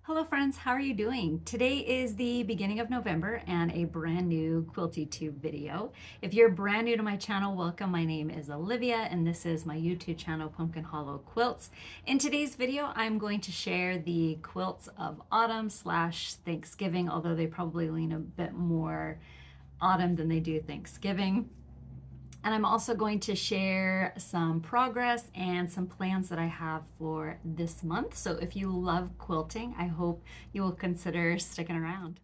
Hello friends, how are you doing? Today is the beginning of November and a brand new Quiltytube video. If you're brand new to my channel, welcome. My name is Olivia and this is my YouTube channel, Pumpkin Hollow Quilts. In today's video, I'm going to share the quilts of autumn / Thanksgiving, although they probably lean a bit more autumn than they do Thanksgiving. And I'm also going to share some progress and some plans that I have for this month. So if you love quilting, I hope you will consider sticking around.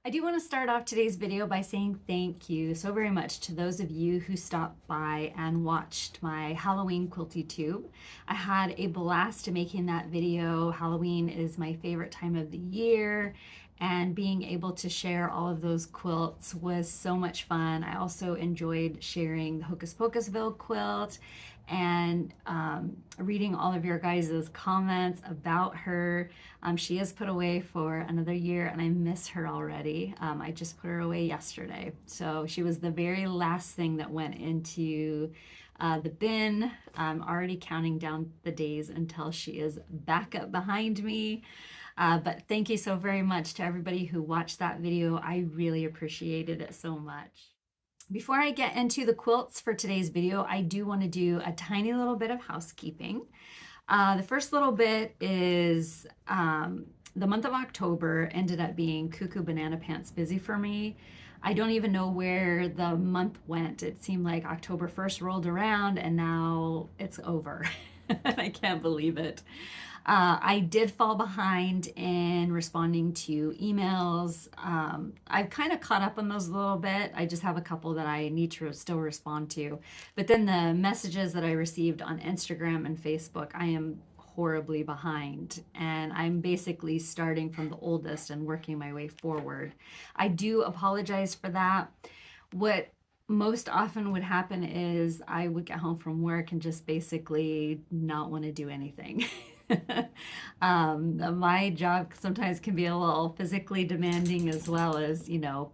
I do want to start off today's video by saying thank you so very much to those of you who stopped by and watched my Halloween Quiltytube. I had a blast making that video. Halloween is my favorite time of the year, and being able to share all of those quilts was so much fun. I also enjoyed sharing the Hocus Pocusville quilt and reading all of your guys' comments about her. She is put away for another year and I miss her already. I just put her away yesterday. So she was the very last thing that went into the bin. I'm already counting down the days until she is back up behind me. But thank you so very much to everybody who watched that video. I really appreciated it so much. Before I get into the quilts for today's video, I do want to do a tiny little bit of housekeeping. The first little bit is the month of October ended up being cuckoo banana pants busy for me. I don't even know where the month went. It seemed like October 1st rolled around and now it's over. I can't believe it. I did fall behind in responding to emails. I've kind of caught up on those a little bit. I just have a couple that I need to still respond to. But then the messages that I received on Instagram and Facebook, I am horribly behind. And I'm basically starting from the oldest and working my way forward. I do apologize for that. What most often would happen is I would get home from work and just basically not want to do anything. My job sometimes can be a little physically demanding as well as,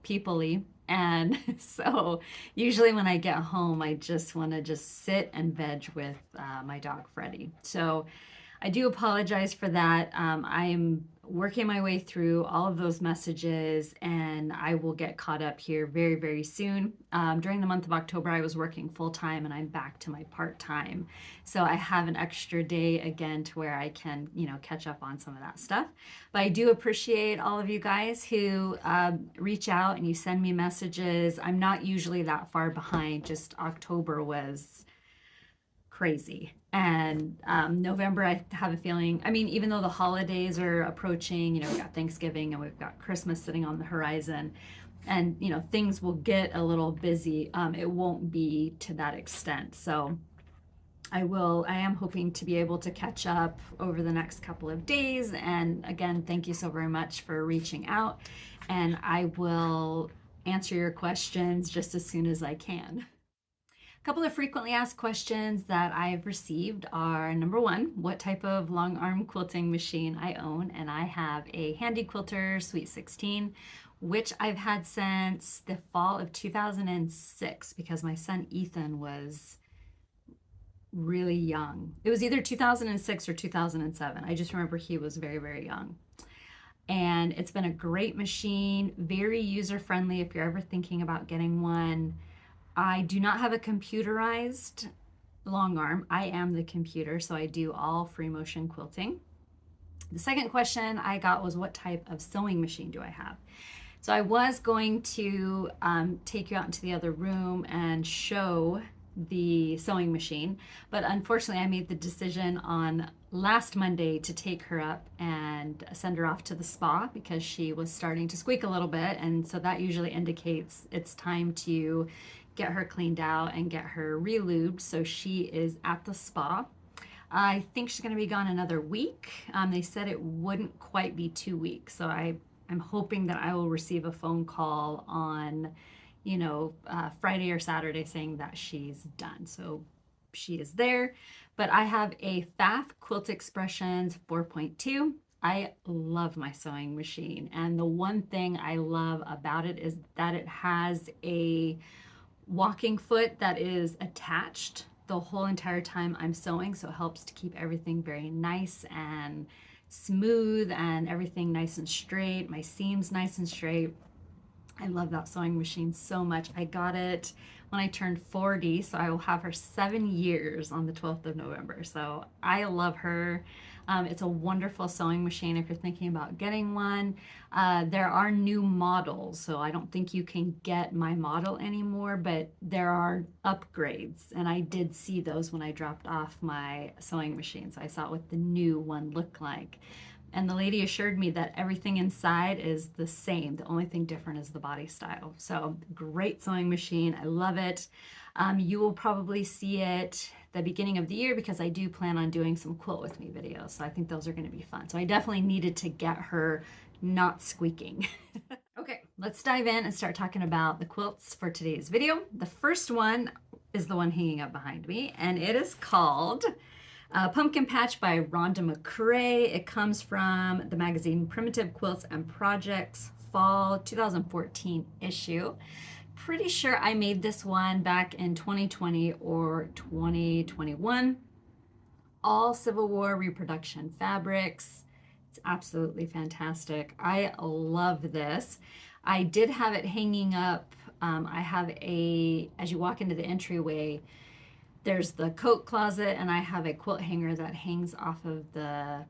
people-y. And so usually when I get home, I just want to just sit and veg with my dog, Freddie. So I do apologize for that. I'm working my way through all of those messages and I will get caught up here very, very soon. During the month of October, I was working full-time and I'm back to my part-time. So I have an extra day again to where I can, catch up on some of that stuff. But I do appreciate all of you guys who reach out and you send me messages. I'm not usually that far behind, just October was crazy. And November, I have a feeling, even though the holidays are approaching, we've got Thanksgiving and we've got Christmas sitting on the horizon, and things will get a little busy. It won't be to that extent. So I am hoping to be able to catch up over the next couple of days. And again, thank you so very much for reaching out. And I will answer your questions just as soon as I can. A couple of frequently asked questions that I've received are, number one, what type of long arm quilting machine I own, and I have a Handy Quilter Sweet 16, which I've had since the fall of 2006 because my son Ethan was really young. It was either 2006 or 2007. I just remember he was very, very young. And it's been a great machine, very user-friendly if you're ever thinking about getting one. I do not have a computerized long arm. I am the computer, so I do all free motion quilting. The second question I got was, what type of sewing machine do I have? So I was going to take you out into the other room and show the sewing machine. But unfortunately, I made the decision on last Monday to take her up and send her off to the spa because she was starting to squeak a little bit. And so that usually indicates it's time to get her cleaned out and get her re-lubed. So she is at the spa. I think she's going to be gone another week. They said it wouldn't quite be 2 weeks. So I'm hoping that I will receive a phone call on, Friday or Saturday saying that she's done. So she is there. But I have a Pfaff Quilt Expressions 4.2. I love my sewing machine. And the one thing I love about it is that it has a walking foot that is attached the whole entire time I'm sewing. So it helps to keep everything very nice and smooth and everything nice and straight. My seams nice and straight. I love that sewing machine so much. I got it when I turned 40, so I will have her 7 years on the 12th of November. So I love her. It's a wonderful sewing machine if you're thinking about getting one. There are new models, so I don't think you can get my model anymore, but there are upgrades, and I did see those when I dropped off my sewing machine, so I saw what the new one looked like. And the lady assured me that everything inside is the same. The only thing different is the body style. So great sewing machine. I love it. You will probably see it the beginning of the year because I do plan on doing some quilt with me videos. So I think those are going to be fun. So I definitely needed to get her not squeaking. Okay, let's dive in and start talking about the quilts for today's video. The first one is the one hanging up behind me, and it is called Pumpkin Patch by Rhonda McCrae. It comes from the magazine Primitive Quilts and Projects Fall 2014 issue. Pretty sure I made this one back in 2020 or 2021. All Civil War reproduction fabrics. It's absolutely fantastic. I love this. I did have it hanging up. I have as you walk into the entryway, there's the coat closet, and I have a quilt hanger that hangs off of the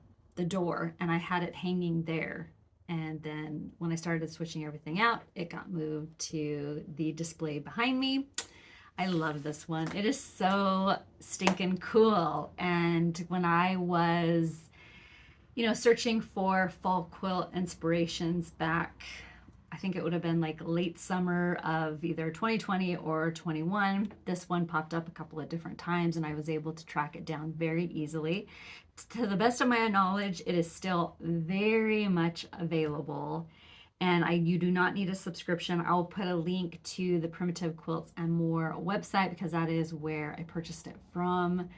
door, and I had it hanging there. And then when I started switching everything out, it got moved to the display behind me. I love this one. It is so stinking cool. And when I was, searching for fall quilt inspirations back, I think it would have been like late summer of either 2020 or 21. This one popped up a couple of different times and I was able to track it down very easily. To the best of my knowledge, it is still very much available, and you do not need a subscription. I'll put a link to the Primitive Quilts and More website because that is where I purchased it from.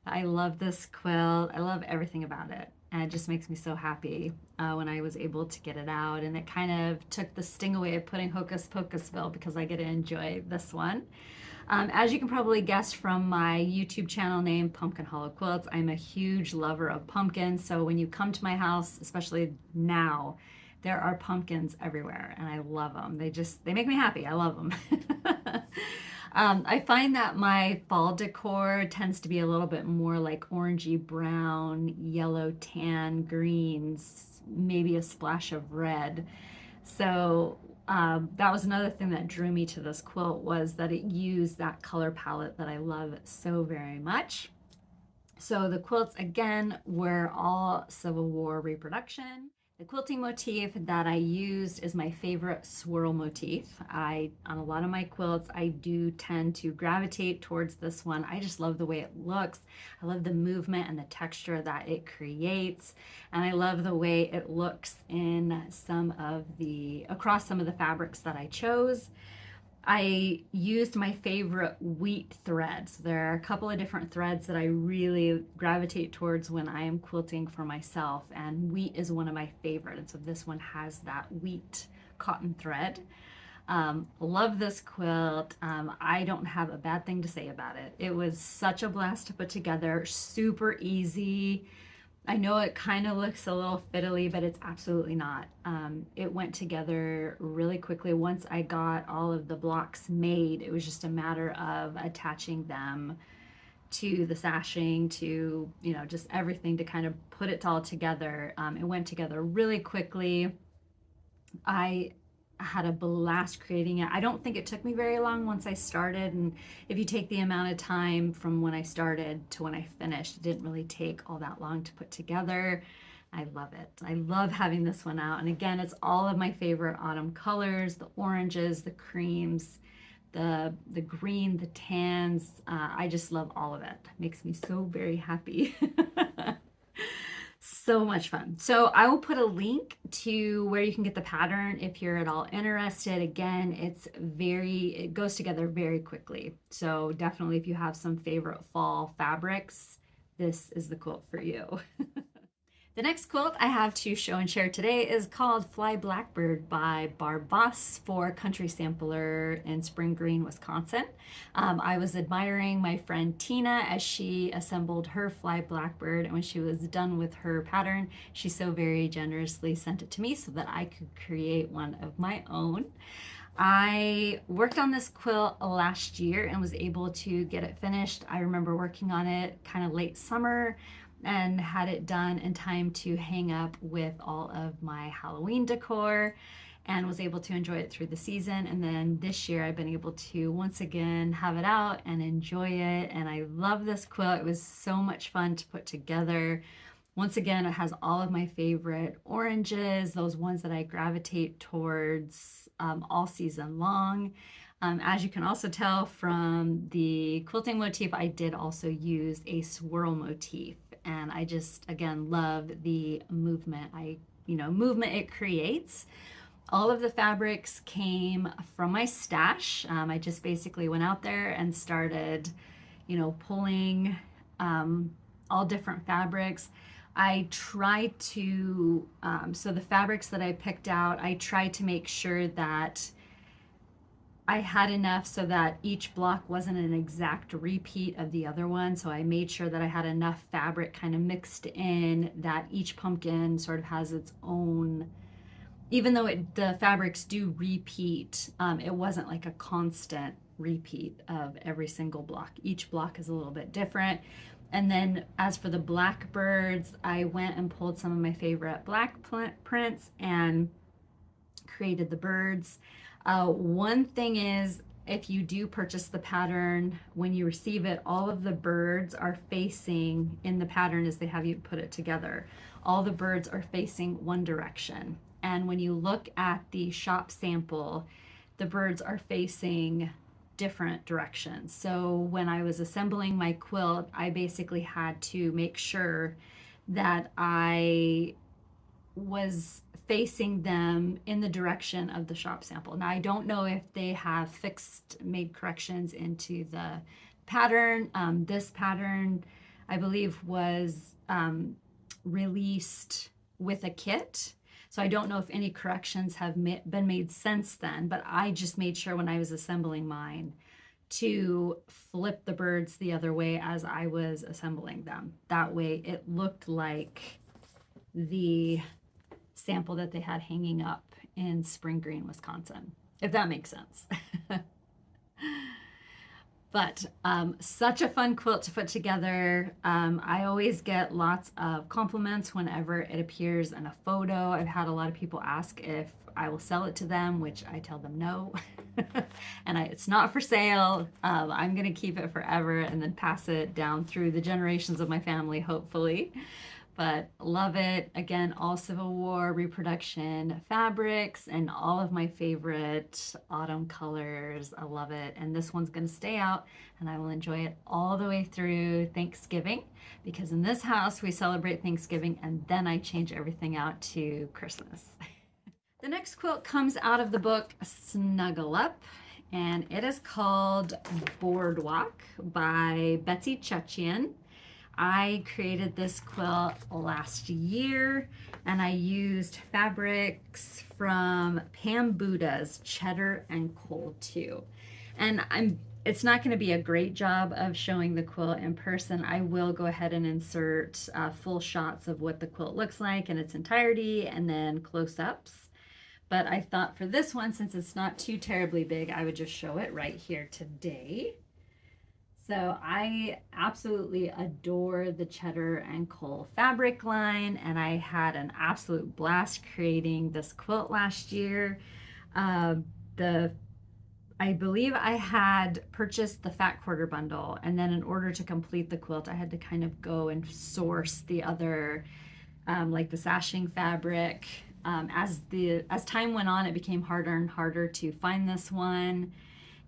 I love this quilt. I love everything about it. And it just makes me so happy when I was able to get it out. And it kind of took the sting away of putting Hocus Pocusville because I get to enjoy this one. As you can probably guess from my YouTube channel name, Pumpkin Hollow Quilts, I'm a huge lover of pumpkins. So when you come to my house, especially now, there are pumpkins everywhere and I love them. They make me happy. I love them. I find that my fall decor tends to be a little bit more like orangey brown, yellow, tan, greens, maybe a splash of red. So that was another thing that drew me to this quilt, was that it used that color palette that I love so very much. So the quilts, again, were all Civil War reproduction. The quilting motif that I used is my favorite swirl motif. On a lot of my quilts, I do tend to gravitate towards this one. I just love the way it looks. I love the movement and the texture that it creates. And I love the way it looks in across some of the fabrics that I chose. I used my favorite wheat threads. There are a couple of different threads that I really gravitate towards when I am quilting for myself, and wheat is one of my favorite. And so this one has that wheat cotton thread. Love this quilt. I don't have a bad thing to say about it. It was such a blast to put together, super easy. I know it kind of looks a little fiddly, but it's absolutely not. It went together really quickly. Once I got all of the blocks made, it was just a matter of attaching them to the sashing, to, just everything to kind of put it all together. It went together really quickly. I had a blast creating it. I don't think it took me very long once I started, and if you take the amount of time from when I started to when I finished, it didn't really take all that long to put together. I love it. I love having this one out. And again, it's all of my favorite autumn colors, the oranges, the creams, the green, the tans. I just love all of it. Makes me so very happy. So much fun. So I will put a link to where you can get the pattern if you're at all interested. Again, it goes together very quickly. So definitely if you have some favorite fall fabrics, this is the quilt for you. The next quilt I have to show and share today is called Fly Blackbird by Barb Voss for Country Sampler in Spring Green, Wisconsin. I was admiring my friend Tina as she assembled her Fly Blackbird, and when she was done with her pattern, she so very generously sent it to me so that I could create one of my own. I worked on this quilt last year and was able to get it finished. I remember working on it kind of late summer and had it done in time to hang up with all of my Halloween decor, and was able to enjoy it through the season. And then this year I've been able to once again have it out and enjoy it. And I love this quilt. It was so much fun to put together. Once again, it has all of my favorite oranges, those ones that I gravitate towards all season long. As you can also tell from the quilting motif, I did also use a swirl motif. And I just, again, love the movement it creates. All of the fabrics came from my stash. I just basically went out there and started, pulling all different fabrics. I tried to, so the fabrics that I picked out, I tried to make sure that I had enough so that each block wasn't an exact repeat of the other one. So I made sure that I had enough fabric kind of mixed in that each pumpkin sort of has its own, even though the fabrics do repeat, it wasn't like a constant repeat of every single block. Each block is a little bit different. And then as for the blackbirds, I went and pulled some of my favorite black prints and created the birds. One thing is, if you do purchase the pattern, when you receive it, all of the birds are facing in the pattern as they have you put it together. All the birds are facing one direction. And when you look at the shop sample, the birds are facing different directions. So when I was assembling my quilt, I basically had to make sure that I was facing them in the direction of the shop sample. Now, I don't know if they have made corrections into the pattern. This pattern, I believe, was released with a kit. So I don't know if any corrections have been made since then, but I just made sure when I was assembling mine to flip the birds the other way as I was assembling them. That way it looked like the sample that they had hanging up in Spring Green, Wisconsin, if that makes sense. But such a fun quilt to put together. I always get lots of compliments whenever it appears in a photo. I've had a lot of people ask if I will sell it to them, which I tell them no. And it's not for sale. I'm going to keep it forever and then pass it down through the generations of my family, hopefully. But love it. Again, all Civil War reproduction fabrics and all of my favorite autumn colors. I love it. And this one's going to stay out and I will enjoy it all the way through Thanksgiving, because in this house we celebrate Thanksgiving and then I change everything out to Christmas. The next quilt comes out of the book Snuggle Up, and it is called Boardwalk by Betsy Chutchian. I created this quilt last year and I used fabrics from Pam Buda's Cheddar and Coal 2. And it's not going to be a great job of showing the quilt in person. I will go ahead and insert full shots of what the quilt looks like in its entirety and then close-ups. But I thought for this one, since it's not too terribly big, I would just show it right here today. So I absolutely adore the Cheddar and Coal fabric line, and I had an absolute blast creating this quilt last year. Uh, the I believe I had purchased the fat quarter bundle, and then in order to complete the quilt, I had to kind of go and source the other, like the sashing fabric. As time went on, it became harder and harder to find this one.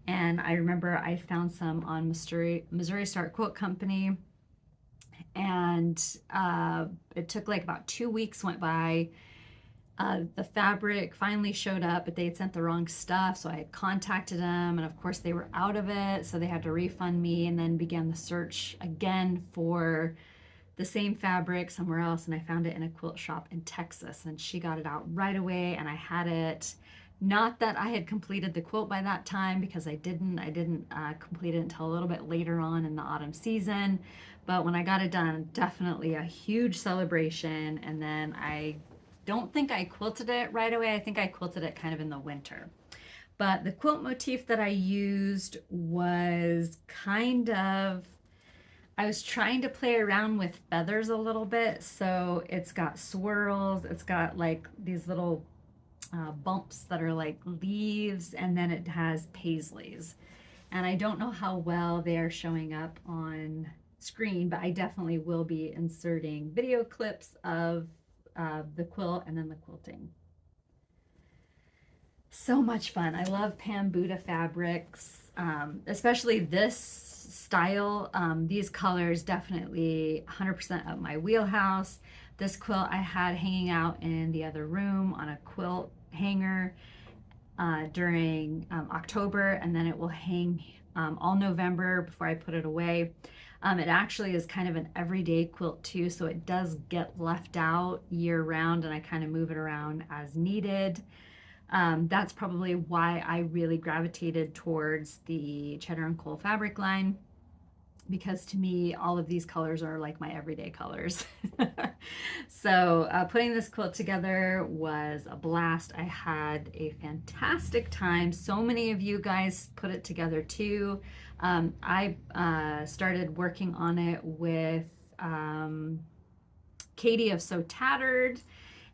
And I remember I found some on Missouri Star Quilt Company, and it took like about 2 weeks went by. The fabric finally showed up, but they had sent the wrong stuff. So I had contacted them, and of course they were out of it. So they had to refund me, and then began the search again for the same fabric somewhere else. And I found it in a quilt shop in Texas, and she got it out right away, and I had it. Not that I had completed the quilt by that time, because I didn't complete it until a little bit later on in the autumn season. But when I got it done, definitely a huge celebration. And then I don't think I quilted it right away. I think I quilted it kind of in the winter. But the quilt motif that I used was kind of, I was trying to play around with feathers a little bit. So it's got swirls, it's got like these little bumps that are like leaves, and then it has paisleys. And I don't know how well they are showing up on screen, but I definitely will be inserting video clips of the quilt and then the quilting. So much fun. I love Pambuda fabrics, especially this style. These colors definitely 100% up my wheelhouse. This quilt I had hanging out in the other room on a quilt hanger during October, and then it will hang all November before I put it away. It actually is kind of an everyday quilt too, so it does get left out year round, and I kind of move it around as needed. That's probably why I really gravitated towards the Cheddar and Coal fabric line, because to me, all of these colors are like my everyday colors. So putting this quilt together was a blast. I had a fantastic time. So many of you guys put it together too. I started working on it with Katie of So Tattered,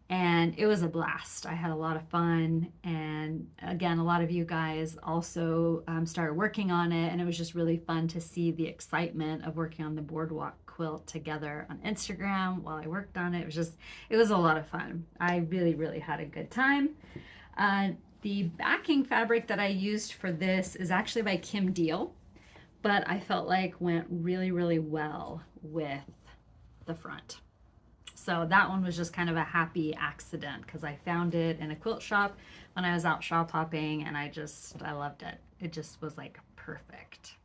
and it was a blast. I had a lot of fun, and again, a lot of you guys also started working on it, and it was just really fun to see the excitement of working on the Boardwalk quilt together on Instagram while I worked on it. It was a lot of fun. I really had a good time. The backing fabric that I used for this is actually by Kim Deal, but I felt like went really well with the front. So that one was just kind of a happy accident, because I found it in a quilt shop when I was out shop hopping, and I loved it. It just was like perfect.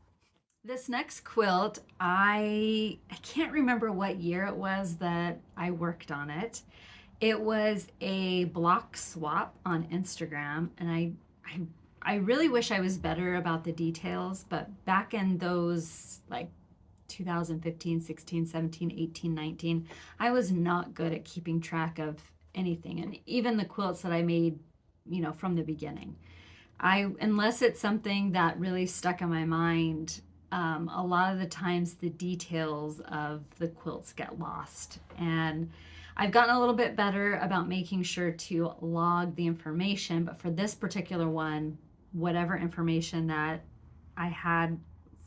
This next quilt, I can't remember what year it was that I worked on it. It was a block swap on Instagram, and I really wish I was better about the details, but back in those like 2015, 16, 17, 18, 19, I was not good at keeping track of anything. And even the quilts that I made, from the beginning, unless it's something that really stuck in my mind, a lot of the times the details of the quilts get lost. And I've gotten a little bit better about making sure to log the information, but for this particular one, whatever information that I had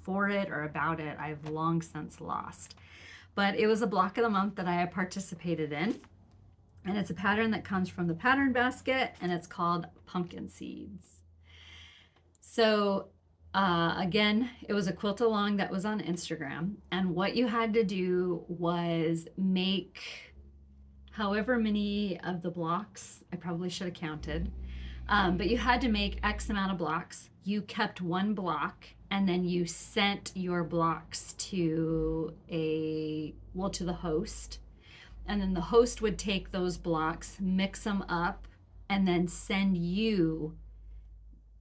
for it or about it, I've long since lost. But it was a block of the month that I participated in, and it's a pattern that comes from the pattern basket, and it's called Pumpkin Seeds. So again, it was a quilt along that was on Instagram, and what you had to do was make however many of the blocks, I probably should have counted, but you had to make X amount of blocks. You kept one block, and then you sent your blocks to the host, and then the host would take those blocks, mix them up, and then send you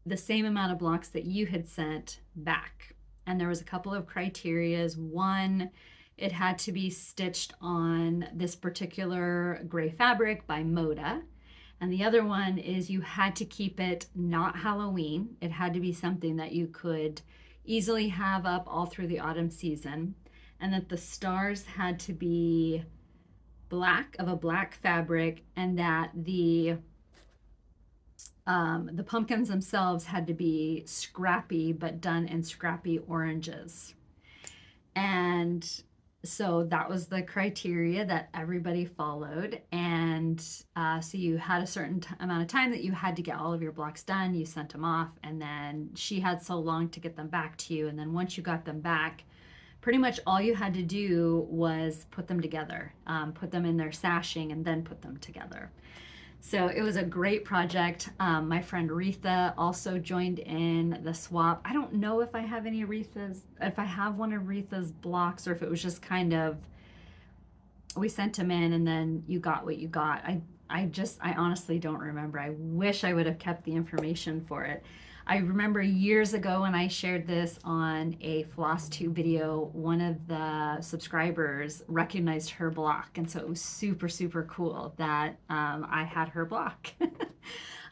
the same amount of blocks that you had sent back. And there was a couple of criterias. One, it had to be stitched on this particular gray fabric by Moda. And the other one is you had to keep it not Halloween. It had to be something that you could easily have up all through the autumn season. And that the stars had to be black, of a black fabric, and that the the pumpkins themselves had to be scrappy, but done in scrappy oranges. And so that was the criteria that everybody followed. And so you had a certain amount of time that you had to get all of your blocks done. You sent them off, and then she had so long to get them back to you. And then once you got them back, pretty much all you had to do was put them together, put them in their sashing, and then put them together. So it was a great project. My friend Retha also joined in the swap. I don't know if I have any Retha's, if I have one of Retha's blocks, or if it was just kind of, we sent them in and then you got what you got. I honestly don't remember. I wish I would have kept the information for it. I remember years ago when I shared this on a FlossTube video, one of the subscribers recognized her block. And so it was super, super cool that I had her block.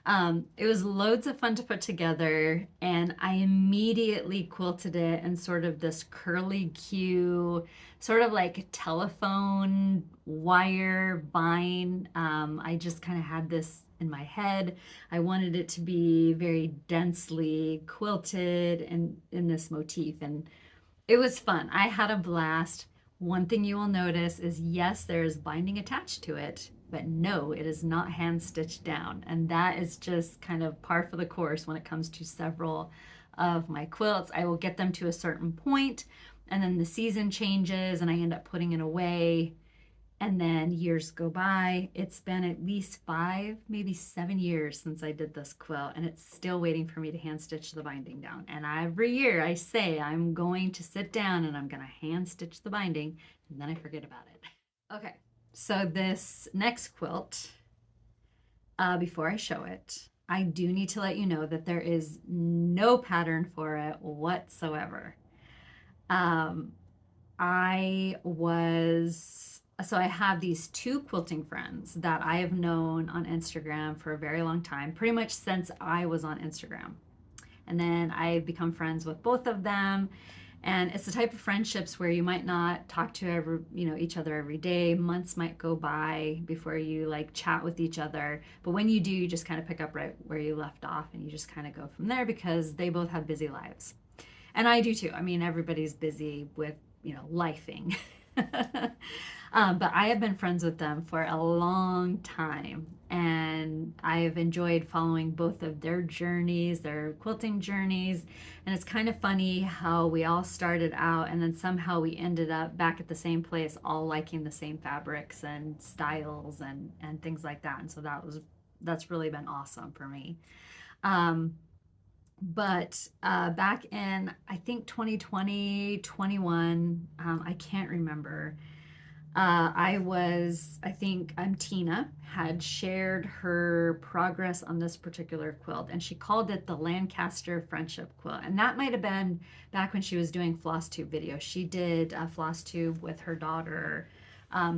It was loads of fun to put together, and I immediately quilted it in sort of this curly Q, sort of like telephone wire vine. I just kind of had this in my head. I wanted it to be very densely quilted and in this motif, and it was fun. I had a blast. One thing you will notice is yes, there is binding attached to it, but no, it is not hand stitched down. And that is just kind of par for the course when it comes to several of my quilts. I will get them to a certain point, and then the season changes and I end up putting it away. And then years go by. It's been at least 5, maybe 7 years since I did this quilt, and it's still waiting for me to hand stitch the binding down. And every year I say I'm going to sit down and I'm going to hand stitch the binding, and then I forget about it. Okay, so this next quilt, before I show it, I do need to let you know that there is no pattern for it whatsoever. So I have these 2 quilting friends that I have known on Instagram for a very long time, pretty much since I was on Instagram. And then I've become friends with both of them. And it's the type of friendships where you might not talk to each other every day. Months might go by before you like chat with each other. But when you do, you just kind of pick up right where you left off, and you just kind of go from there because they both have busy lives. And I do too. I mean, everybody's busy with, lifing. But I have been friends with them for a long time, and I've enjoyed following both of their journeys, their quilting journeys. And it's kind of funny how we all started out and then somehow we ended up back at the same place, all liking the same fabrics and styles and things like that. And so that's really been awesome for me. But back in, I think 2020, 21, I can't remember. I think Tina had shared her progress on this particular quilt, and she called it the Lancaster Friendship Quilt. And that might have been back when she was doing FlossTube videos. She did FlossTube with her daughter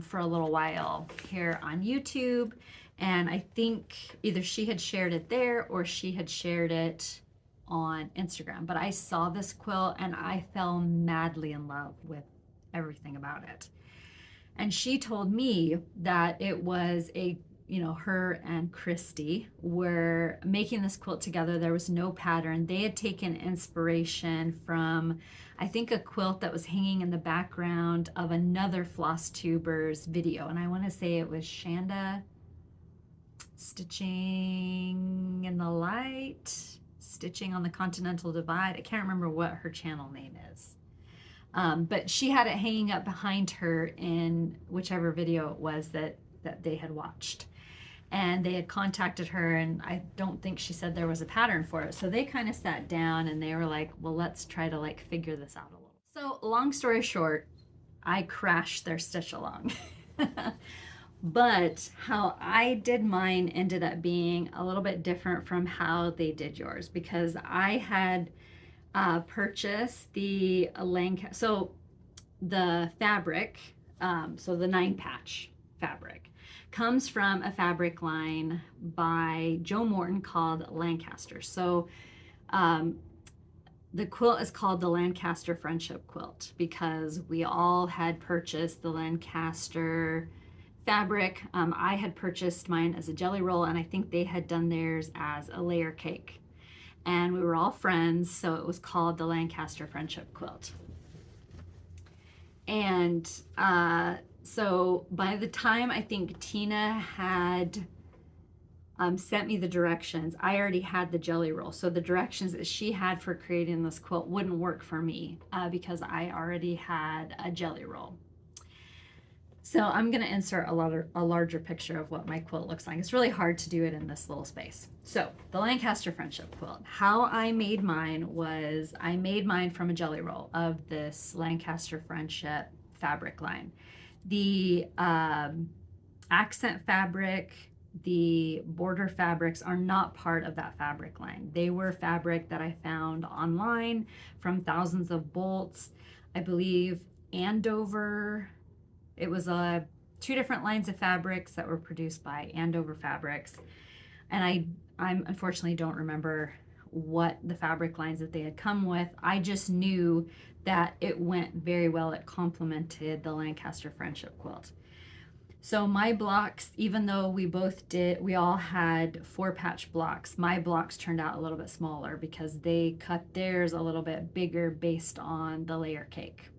for a little while here on YouTube. And I think either she had shared it there or she had shared it on Instagram. But I saw this quilt and I fell madly in love with everything about it. And she told me that it was her and Christy were making this quilt together. There was no pattern. They had taken inspiration from, I think, a quilt that was hanging in the background of another FlossTuber's video. And I want to say it was Shanda Stitching in the Light, Stitching on the Continental Divide. I can't remember what her channel name is. But she had it hanging up behind her in whichever video it was that they had watched. And they had contacted her, and I don't think she said there was a pattern for it. So they kind of sat down and they were like, well, let's try to like figure this out a little. So long story short, I crashed their stitch along. But how I did mine ended up being a little bit different from how they did yours, because I had purchased the Lancaster. So the fabric, so the 9-patch fabric, comes from a fabric line by Joe Morton called Lancaster. So the quilt is called the Lancaster Friendship Quilt because we all had purchased the Lancaster fabric. I had purchased mine as a jelly roll, and I think they had done theirs as a layer cake. And we were all friends, so it was called the Lancaster Friendship Quilt. And so by the time I think Tina had sent me the directions, I already had the jelly roll. So the directions that she had for creating this quilt wouldn't work for me because I already had a jelly roll. So I'm going to insert a larger picture of what my quilt looks like. It's really hard to do it in this little space. So the Lancaster Friendship Quilt, how I made mine was I made mine from a jelly roll of this Lancaster Friendship fabric line. The accent fabric, the border fabrics are not part of that fabric line. They were fabric that I found online from Thousands of Bolts, I believe, Andover. It was two different lines of fabrics that were produced by Andover Fabrics. And I unfortunately don't remember what the fabric lines that they had come with. I just knew that it went very well. It complemented the Lancaster Friendship Quilt. So my blocks, even though we all had 4-patch blocks, my blocks turned out a little bit smaller because they cut theirs a little bit bigger based on the layer cake.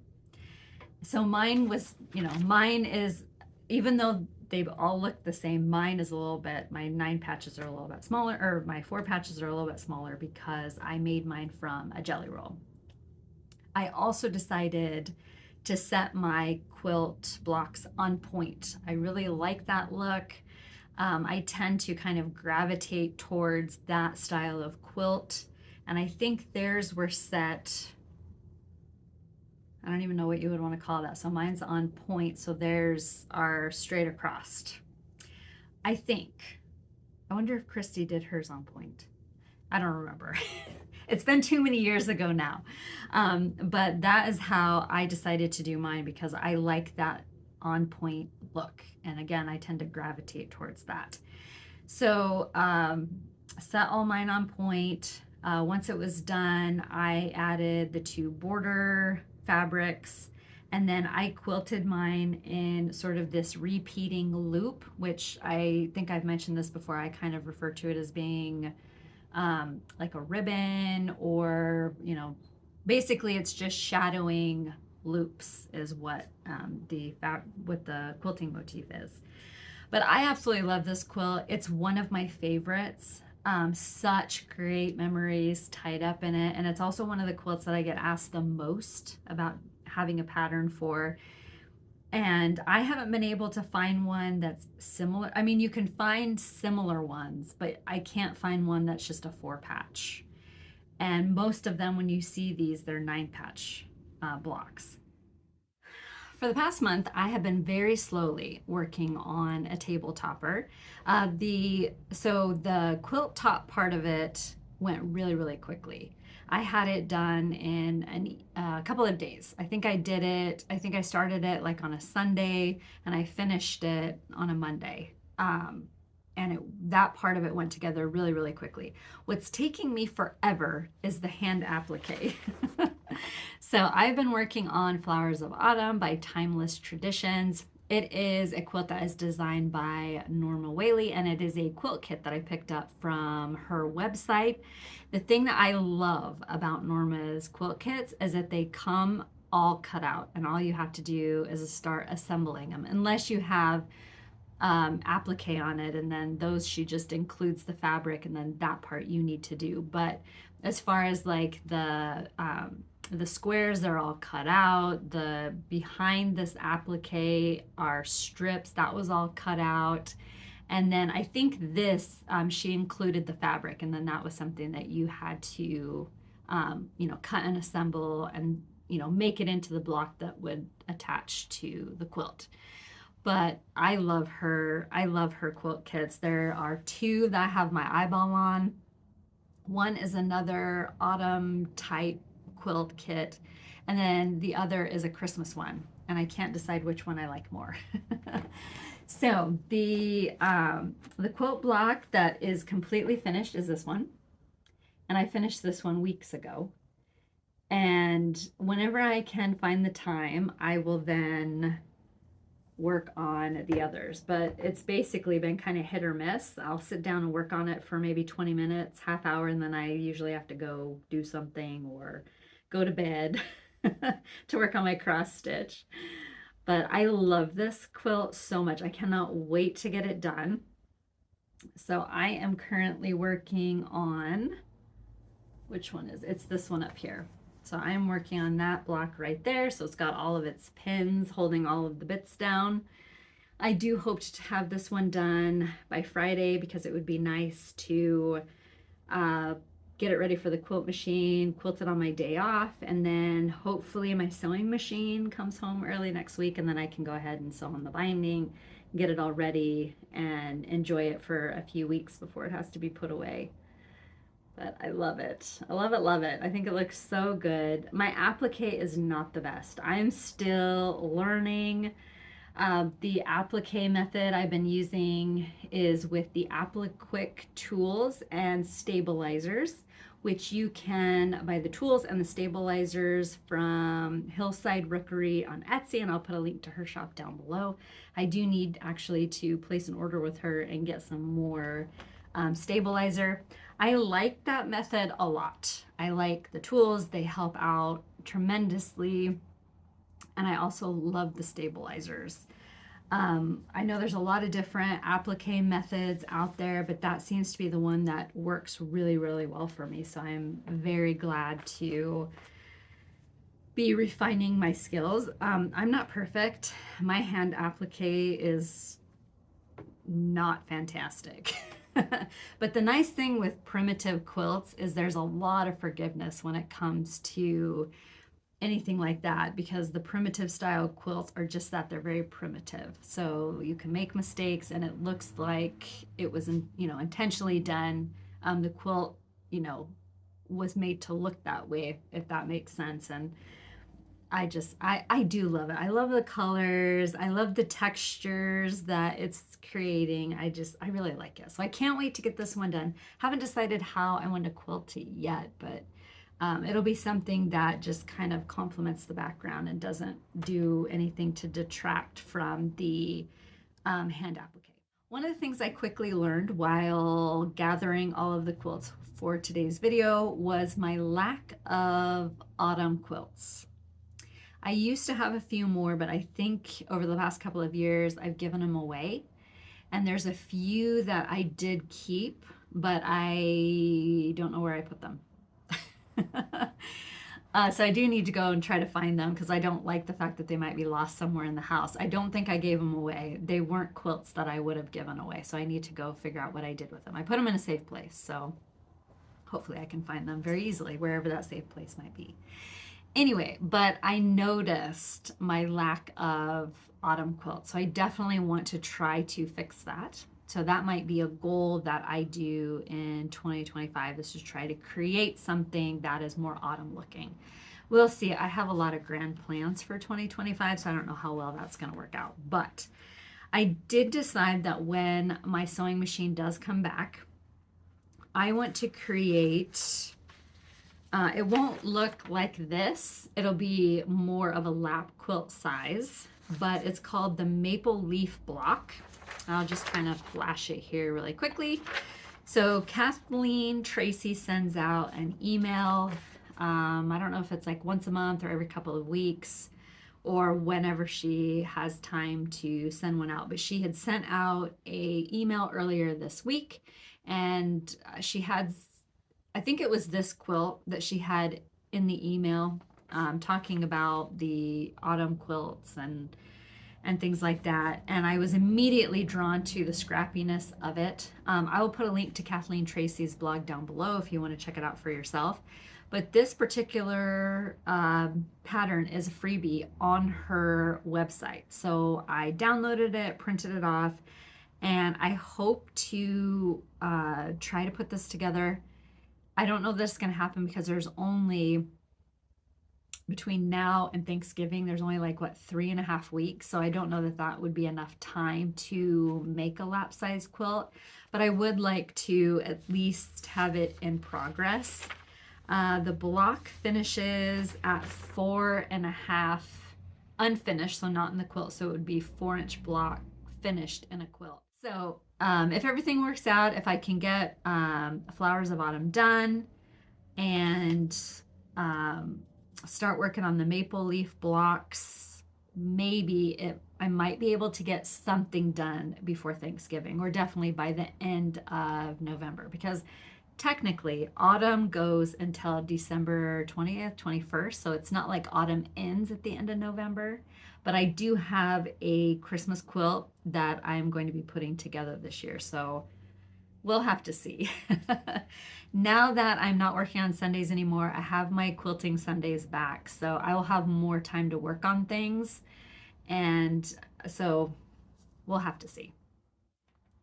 So mine was, mine is, even though they all look the same, mine is a little bit, my 9 patches are a little bit smaller, or my 4 patches are a little bit smaller because I made mine from a jelly roll. I also decided to set my quilt blocks on point. I really like that look. I tend to kind of gravitate towards that style of quilt. And I think theirs were set, I don't even know what you would want to call that. So mine's on point, so theirs are straight across. I think. I wonder if Christy did hers on point. I don't remember. It's been too many years ago now. But that is how I decided to do mine because I like that on point look. And again, I tend to gravitate towards that. So set all mine on point. Once it was done, I added the 2 border fabrics, and then I quilted mine in sort of this repeating loop, which I think I've mentioned this before. I kind of refer to it as being like a ribbon, or basically it's just shadowing loops is what the quilting motif is. But I absolutely love this quilt. It's one of my favorites. Such great memories tied up in it. And it's also one of the quilts that I get asked the most about having a pattern for. And I haven't been able to find one that's similar. I mean, you can find similar ones, but I can't find one that's just a 4-patch. And most of them, when you see these, they're 9-patch blocks. For the past month, I have been very slowly working on a table topper. So the quilt top part of it went really, really quickly. I had it done in a couple of days. I think I started it like on a Sunday and I finished it on a Monday. And that part of it went together really, really quickly. What's taking me forever is the hand applique. So I've been working on Flowers of Autumn by Timeless Traditions. It is a quilt that is designed by Norma Whaley, and it is a quilt kit that I picked up from her website. The thing that I love about Norma's quilt kits is that they come all cut out, and all you have to do is start assembling them, unless you have applique on it, and then those she just includes the fabric, and then that part you need to do. But as far as like the squares, they're all cut out. The behind this applique are strips, that was all cut out. And then I think this she included the fabric, and then that was something that you had to cut and assemble and make it into the block that would attach to the quilt. But I love her quilt kits. There are 2 that I have my eyeball on. One is another autumn type quilt kit, and then the other is a Christmas one, and I can't decide which one I like more. So the quilt block that is completely finished is this one, and I finished this one weeks ago. And whenever I can find the time, I will then work on the others, but it's basically been kind of hit or miss. I'll sit down and work on it for maybe 20 minutes, half hour, and then I usually have to go do something or go to bed to work on my cross stitch. But I love this quilt so much. I cannot wait to get it done. So I am currently working on, which one is it? It's this one up here. So I'm working on that block right there. So it's got all of its pins holding all of the bits down. I do hope to have this one done by Friday because it would be nice to get it ready for the quilt machine, quilt it on my day off, and then hopefully my sewing machine comes home early next week, and then I can go ahead and sew on the binding, get it all ready, and enjoy it for a few weeks before it has to be put away. But I love it. I love it, love it. I think it looks so good. My applique is not the best. I'm still learning. The applique method I've been using is with the Applique tools and stabilizers, which you can buy the tools and the stabilizers from Hillside Rookery on Etsy, and I'll put a link to her shop down below. I do need actually to place an order with her and get some more stabilizer. I like that method a lot. I like the tools, they help out tremendously, and I also love the stabilizers. I know there's a lot of different applique methods out there, but that seems to be the one that works really, really well for me. So I'm very glad to be refining my skills. I'm not perfect. My hand applique is not fantastic. But the nice thing with primitive quilts is there's a lot of forgiveness when it comes to anything like that, because the primitive style quilts are just that, they're very primitive. So you can make mistakes and it looks like it was intentionally done. The quilt, was made to look that way, if that makes sense. And I do love it. I love the colors. I love the textures that it's creating. I really like it. So I can't wait to get this one done. Haven't decided how I want to quilt it yet, but it'll be something that just kind of complements the background and doesn't do anything to detract from the hand applique. One of the things I quickly learned while gathering all of the quilts for today's video was my lack of autumn quilts. I used to have a few more, but I think over the past couple of years, I've given them away. And there's a few that I did keep, but I don't know where I put them. So I do need to go and try to find them because I don't like the fact that they might be lost somewhere in the house. I don't think I gave them away. They weren't quilts that I would have given away. So I need to go figure out what I did with them. I put them in a safe place. So hopefully I can find them very easily wherever that safe place might be. Anyway, but I noticed my lack of autumn quilts. So I definitely want to try to fix that. So that might be a goal that I do in 2025, is to try to create something that is more autumn looking. We'll see. I have a lot of grand plans for 2025, so I don't know how well that's going to work out. But I did decide that when my sewing machine does come back, I want to create, it won't look like this. It'll be more of a lap quilt size, but it's called the Maple Leaf Block. I'll just kind of flash it here really quickly. So Kathleen Tracy sends out an email. I don't know if it's like once a month or every couple of weeks or whenever she has time to send one out. But she had sent out a email earlier this week, and she had, I think it was this quilt that she had in the email, talking about the autumn quilts and things like that. And I was immediately drawn to the scrappiness of it. I will put a link to Kathleen Tracy's blog down below if you want to check it out for yourself. But this particular pattern is a freebie on her website. So I downloaded it, printed it off, and I hope to try to put this together. I don't know if this is going to happen because there's only, between now and Thanksgiving, there's only like, 3.5 weeks. So I don't know that that would be enough time to make a lap size quilt, but I would like to at least have it in progress. The block finishes at 4.5 unfinished, so not in the quilt. So it would be 4-inch block finished in a quilt. So if everything works out, if I can get Flowers of Autumn done and um, start working on the maple leaf blocks, maybe I might be able to get something done before Thanksgiving, or definitely by the end of November, because technically autumn goes until December 20th, 21st. So it's not like autumn ends at the end of November. But I do have a Christmas quilt that I'm going to be putting together this year. So we'll have to see. Now that I'm not working on Sundays anymore, I have my quilting Sundays back. So I will have more time to work on things. And so we'll have to see.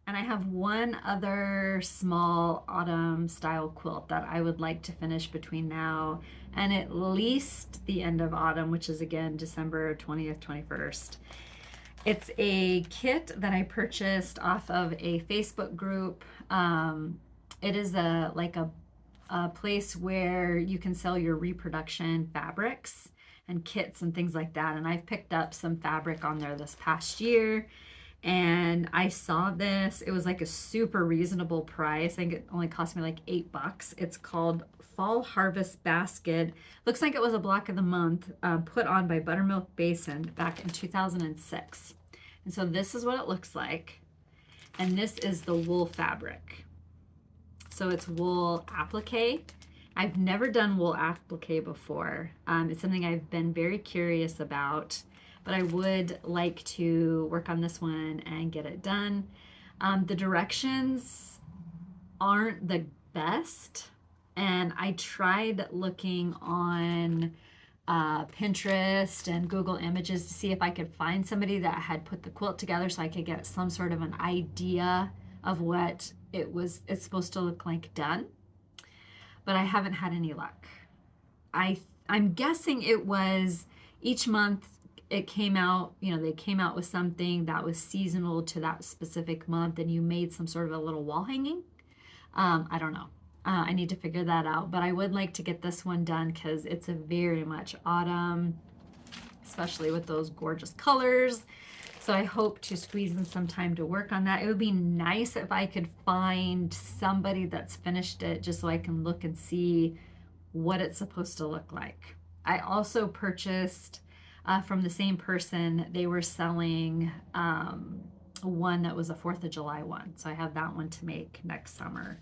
And I have one other small autumn style quilt that I would like to finish between now and at least the end of autumn, which is again December 20th, 21st. It's a kit that I purchased off of a Facebook group. It is a place where you can sell your reproduction fabrics and kits and things like that. And I've picked up some fabric on there this past year. And I saw this. It was like a super reasonable price. I think it only cost me like $8. It's called Fall Harvest Basket. Looks like it was a block of the month put on by Buttermilk Basin back in 2006. And so this is what it looks like. And this is the wool fabric. So it's wool applique. I've never done wool applique before. It's something I've been very curious about, but I would like to work on this one and get it done. The directions aren't the best, and I tried looking on Pinterest and Google Images to see if I could find somebody that had put the quilt together so I could get some sort of an idea of what it's supposed to look like done, but I haven't had any luck. I'm guessing it was each month it came out, they came out with something that was seasonal to that specific month, and you made some sort of a little wall hanging. I don't know. I need to figure that out, but I would like to get this one done because it's a very much autumn, especially with those gorgeous colors. So I hope to squeeze in some time to work on that. It would be nice if I could find somebody that's finished it just so I can look and see what it's supposed to look like. I also purchased from the same person, they were selling one that was a 4th of July one. So I have that one to make next summer.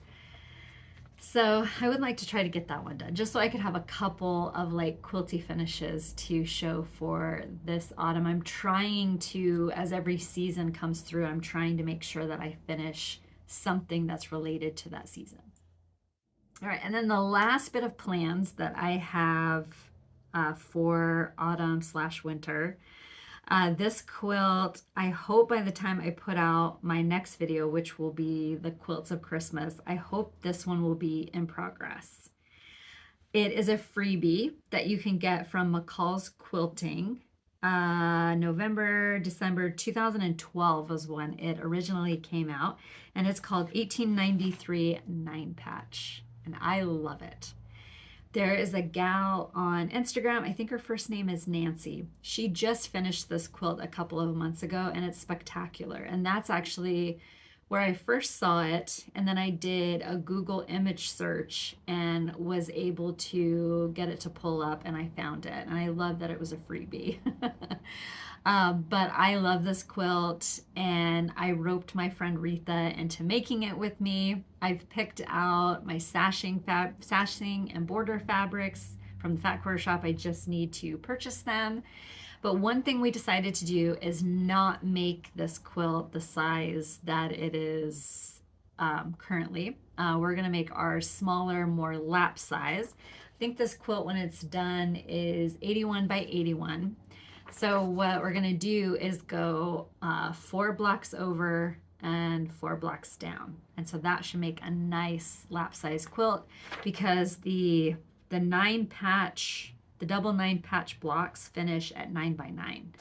So I would like to try to get that one done just so I could have a couple of like quilty finishes to show for this autumn. I'm trying to, as every season comes through, I'm trying to make sure that I finish something that's related to that season. All right, and then the last bit of plans that I have for autumn/winter. This quilt, I hope by the time I put out my next video, which will be the quilts of Christmas, I hope this one will be in progress. It is a freebie that you can get from McCall's Quilting. November, December 2012 was when it originally came out, and it's called 1893 9 Patch, and I love it. There is a gal on Instagram, I think her first name is Nancy. She just finished this quilt a couple of months ago, and it's spectacular. And that's actually where I first saw it. And then I did a Google image search and was able to get it to pull up, and I found it. And I love that it was a freebie. But I love this quilt, and I roped my friend Retha into making it with me. I've picked out my sashing and border fabrics from the Fat Quarter Shop. I just need to purchase them. But one thing we decided to do is not make this quilt the size that it is currently. We're gonna make ours smaller, more lap size. I think this quilt, when it's done, is 81 by 81. So what we're gonna do is go 4 blocks over and 4 blocks down. And so that should make a nice lap size quilt, because the 9 patch, the double 9 patch blocks finish at 9 by 9.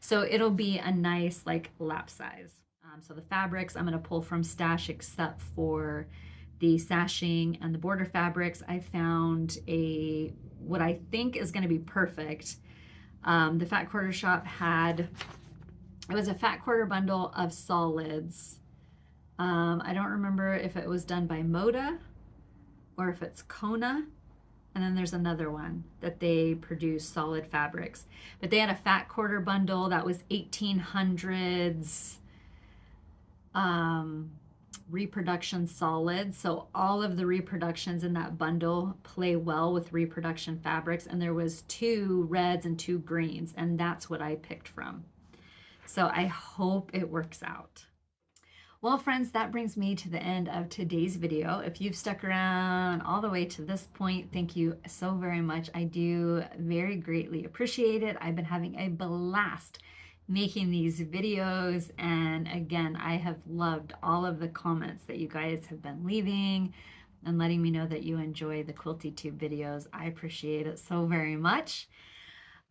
So it'll be a nice like lap size. So the fabrics I'm gonna pull from stash, except for the sashing and the border fabrics. I found what I think is gonna be perfect. The Fat Quarter Shop had, it was a fat quarter bundle of solids. I don't remember if it was done by Moda or if it's Kona. And then there's another one that they produce solid fabrics. But they had a fat quarter bundle that was 1800s reproduction solids. So all of the reproductions in that bundle play well with reproduction fabrics. And there was 2 reds and 2 greens. And that's what I picked from. So I hope it works out. Well, friends, that brings me to the end of today's video. If you've stuck around all the way to this point, thank you so very much. I do very greatly appreciate it. I've been having a blast making these videos. And again, I have loved all of the comments that you guys have been leaving and letting me know that you enjoy the Quiltytube videos. I appreciate it so very much.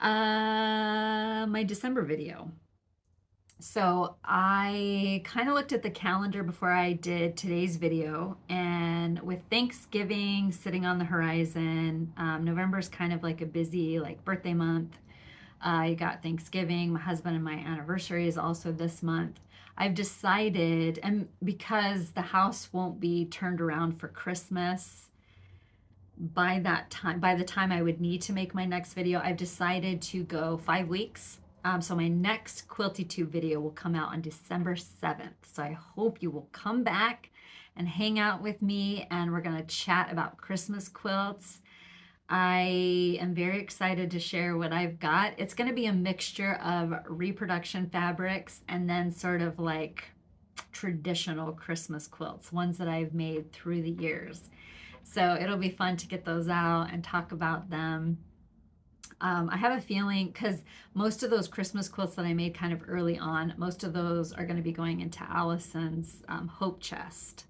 My December video. So I kind of looked at the calendar before I did today's video, and with Thanksgiving sitting on the horizon, November is kind of like a busy like birthday month. You got Thanksgiving, my husband and my anniversary is also this month. I've decided, and because the house won't be turned around for Christmas by that time, by the time I would need to make my next video, I've decided to go 5 weeks. So my next Quiltytube video will come out on December 7th. So I hope you will come back and hang out with me, and we're going to chat about Christmas quilts. I am very excited to share what I've got. It's going to be a mixture of reproduction fabrics and then sort of like traditional Christmas quilts, ones that I've made through the years. So it'll be fun to get those out and talk about them. I have a feeling, because most of those Christmas quilts that I made kind of early on, most of those are going to be going into Allison's Hope Chest,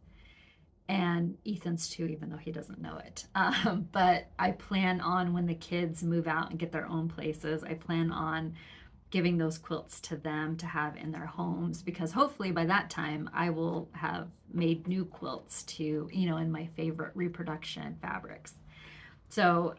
and Ethan's too, even though he doesn't know it. But I plan on, when the kids move out and get their own places, I plan on giving those quilts to them to have in their homes, because hopefully by that time I will have made new quilts to, you know, in my favorite reproduction fabrics. So,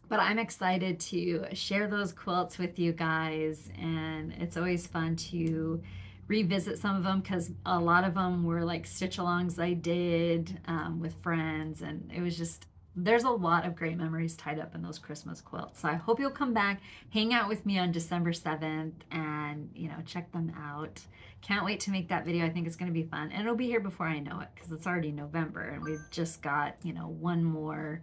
but I'm excited to share those quilts with you guys, and it's always fun to revisit some of them, because a lot of them were like stitch alongs I did with friends, and it was just, there's a lot of great memories tied up in those Christmas quilts. So I hope you'll come back, hang out with me on December 7th, and, you know, check them out. Can't wait to make that video. I think it's going to be fun, and it'll be here before I know it, because it's already November and we've just got, you know, one more,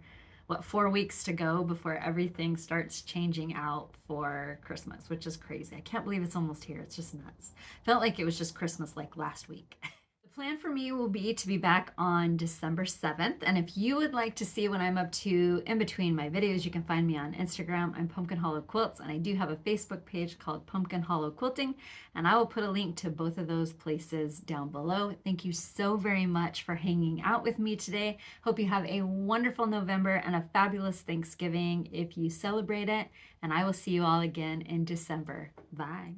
4 weeks to go before everything starts changing out for Christmas, which is crazy. I can't believe it's almost here. It's just nuts. Felt like it was just Christmas like last week. The plan for me will be to be back on December 7th. And if you would like to see what I'm up to in between my videos, you can find me on Instagram. I'm Pumpkin Hollow Quilts, and I do have a Facebook page called Pumpkin Hollow Quilting, and I will put a link to both of those places down below. Thank you so very much for hanging out with me today. Hope you have a wonderful November and a fabulous Thanksgiving if you celebrate it, and I will see you all again in December. Bye.